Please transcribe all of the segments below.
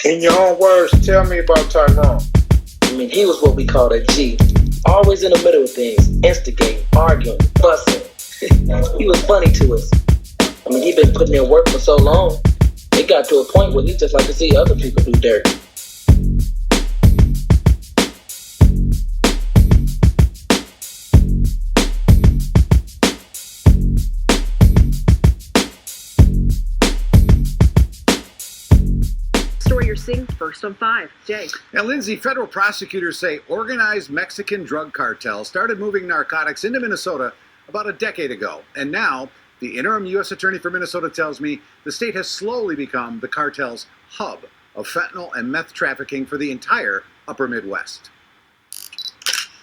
In your own words, tell me about Tyrone. I mean, he was what we call a G. Always in the middle of things, instigating, arguing, fussing. He was funny to us. I mean, he'd been putting in work for so long, it got to a point where he just like to see other people do dirt. Story you're seeing first on 5. Jay. Now, Lindsay, federal prosecutors say organized Mexican drug cartels started moving narcotics into Minnesota about a decade ago. And now, the interim U.S. attorney for Minnesota tells me the state has slowly become the cartel's hub of fentanyl and meth trafficking for the entire upper Midwest.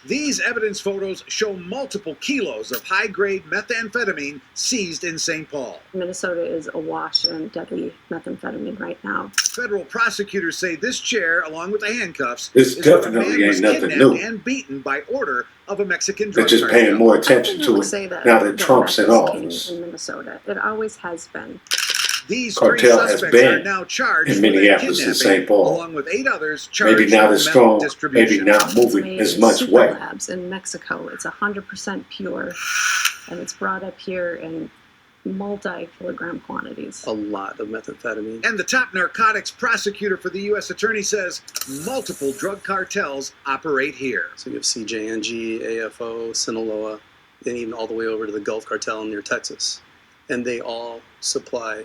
These evidence photos show multiple kilos of high-grade methamphetamine seized in St. Paul. Minnesota is awash in deadly methamphetamine right now. Federal prosecutors say this chair, along with the handcuffs, This is where a definitely man was ain't nothing kidnapped new. and beaten by order of a Mexican They're drug just cartel. paying more attention to People it say that now that Trump's meth in is office. king in Minnesota. It always has been. These Cartel three has suspects are been now charged in with Minneapolis and kidnapping, St. Paul. along with 8 others charged Maybe not with as meth strong, maybe distribution. not It's moving made as in much super weight. labs in Mexico. It's 100% pure, and it's brought up here in multi-kilogram quantities. A lot of methamphetamine. And the top narcotics prosecutor for the U.S. attorney says multiple drug cartels operate here. So you have CJNG, AFO, Sinaloa, and even all the way over to the Gulf Cartel near Texas. And they all supply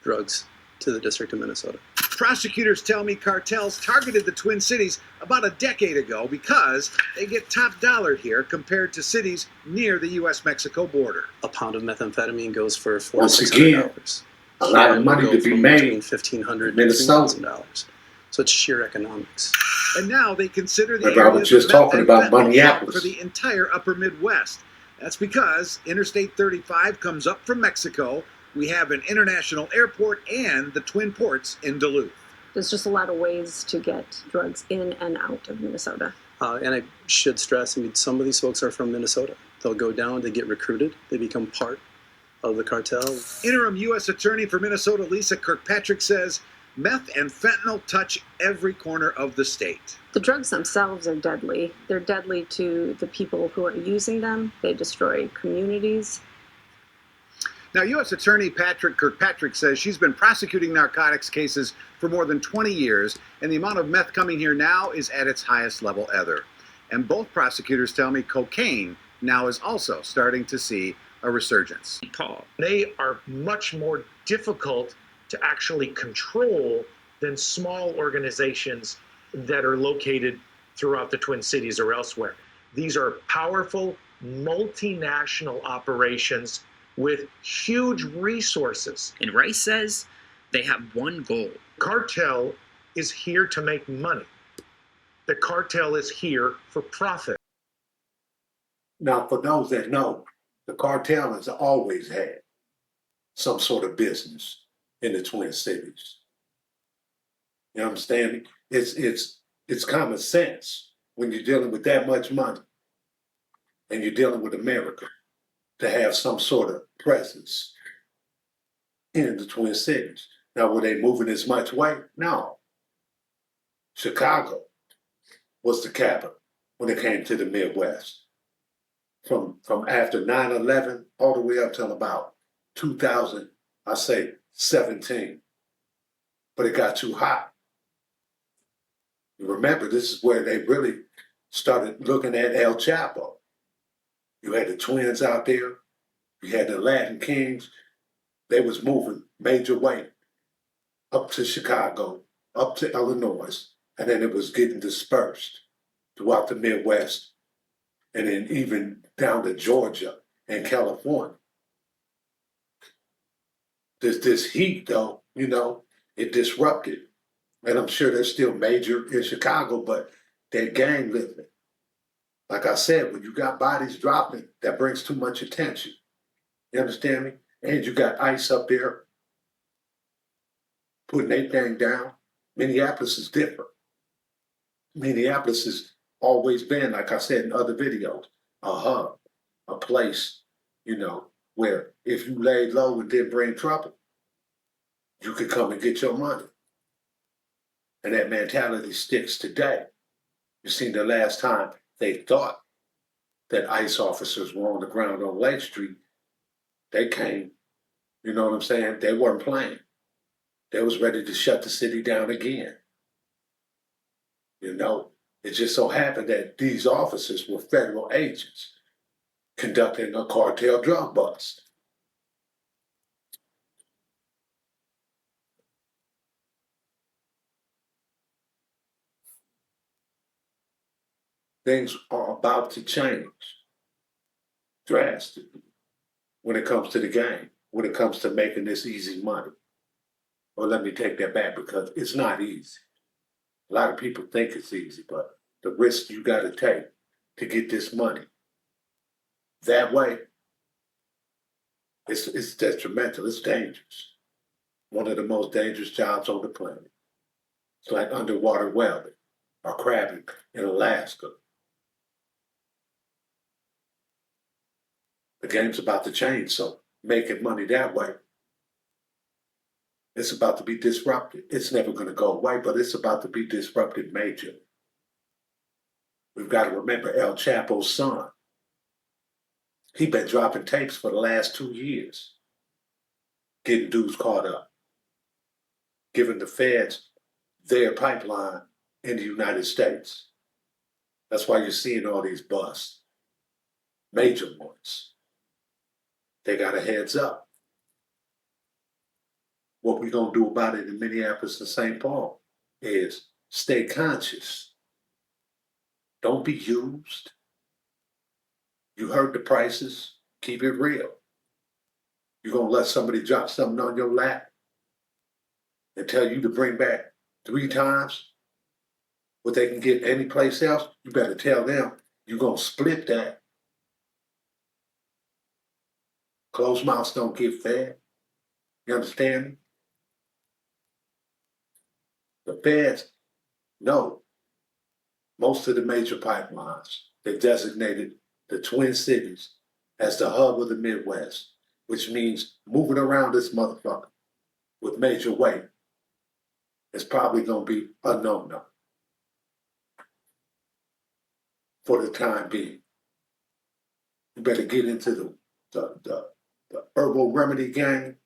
drugs to the District of Minnesota. Prosecutors tell me cartels targeted the Twin Cities about a decade ago because they get top dollar here compared to cities near the U.S.-Mexico border. A pound of methamphetamine goes for $400 to Once $600. A lot of money to be made between $1,500 in to Minnesota. $3,000. So it's sheer economics. And now they consider the Remember, I area was just of meth talking and about fentanyl Minneapolis. for the entire upper Midwest. That's because Interstate 35 comes up from Mexico. We have an international airport and the Twin Ports in Duluth. There's just a lot of ways to get drugs in and out of Minnesota. And I should stress, I mean, some of these folks are from Minnesota. They'll go down, they get recruited, they become part of the cartel. Interim U.S. Attorney for Minnesota, Lisa Kirkpatrick, says meth and fentanyl touch every corner of the state. The drugs themselves are deadly. They're deadly to the people who are using them. They destroy communities. Now, U.S. Attorney Patrick Kirkpatrick says she's been prosecuting narcotics cases for more than 20 years, and the amount of meth coming here now is at its highest level ever. And both prosecutors tell me cocaine now is also starting to see a resurgence. Paul. They are much more difficult to actually control than small organizations that are located throughout the Twin Cities or elsewhere. These are powerful, multinational operations with huge resources. And Rice says they have one goal. Cartel is here to make money. The cartel is here for profit. Now, for those that know, the cartel has always had some sort of business in the Twin Cities. You understand me? It's common sense when you're dealing with that much money and you're dealing with America to have some sort of presence in the Twin Cities. Now, were they moving as much weight? No. Chicago was the capital when it came to the Midwest. From after 9/11 all the way up till about 2000, I say 17. But it got too hot. You remember, this is where they really started looking at El Chapo. You had the twins out there. You had the Latin Kings. They was moving major weight up to Chicago, up to Illinois, and then it was getting dispersed throughout the Midwest, and then even down to Georgia and California. This heat, though, it disrupted. And I'm sure they're still major in Chicago, but they're gang living. Like I said, when you got bodies dropping, that brings too much attention. You understand me? And you got ICE up there putting their thing down. Minneapolis is different. Minneapolis has always been, like I said in other videos, a hub, a place, where if you laid low and didn't bring trouble, you could come and get your money. And that mentality sticks today. You seen the last time they thought that ICE officers were on the ground on Lake Street, they came, you know what I'm saying? They weren't playing. They was ready to shut the city down again. You know, it just so happened that these officers were federal agents conducting a cartel drug bust. Things are about to change drastically when it comes to the game, when it comes to making this easy money. Well, let me take that back because it's not easy. A lot of people think it's easy, but the risk you got to take to get this money that way, it's detrimental, it's dangerous. One of the most dangerous jobs on the planet. It's like underwater welding or crabbing in Alaska. The game's about to change, so making money that way, it's about to be disrupted. It's never going to go away, but it's about to be disrupted majorly. We've got to remember El Chapo's son. He's been dropping tapes for the last 2 years, getting dudes caught up, giving the feds their pipeline in the United States. That's why you're seeing all these busts, major ones. They got a heads up. What we're going to do about it in Minneapolis and St. Paul is stay conscious. Don't be used. You heard the prices. Keep it real. You're going to let somebody drop something on your lap and tell you to bring back 3 times what they can get anyplace else? You better tell them you're going to split that. Closed mouths don't get fed. You understand me? The feds know most of the major pipelines. They designated the Twin Cities as the hub of the Midwest, which means moving around this motherfucker with major weight is probably going to be a no-no for the time being. You better get into the herbal remedy game,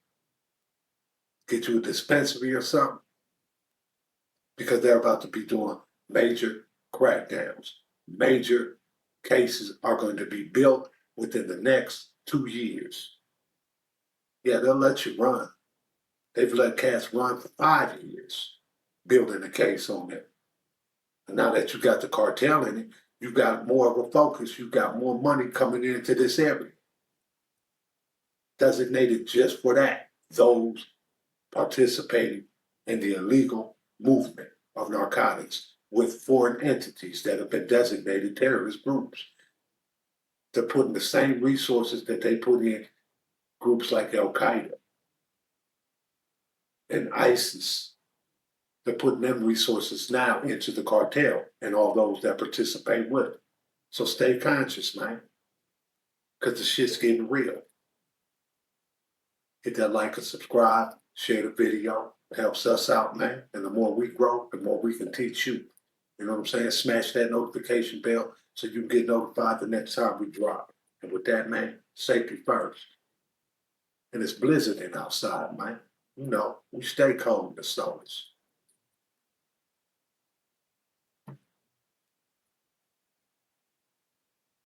get you a dispensary or something, because they're about to be doing major crackdowns. Major cases are going to be built within the next 2 years. Yeah, they'll let you run. They've let cats run for 5 years, building a case on it. And now that you got the cartel in it, you got more of a focus. You got more money coming into this area. Designated just for that, those participating in the illegal movement of narcotics with foreign entities that have been designated terrorist groups. They're putting the same resources that they put in groups like Al-Qaeda and ISIS. They're putting them resources now into the cartel and all those that participate with it. So stay conscious, man, because the shit's getting real. Hit that like and subscribe, share the video. It helps us out, man. And the more we grow, the more we can teach you. You know what I'm saying? Smash that notification bell so you can get notified the next time we drop. And with that, man, safety first. And it's blizzarding outside, man. You know, we stay cold in the summers.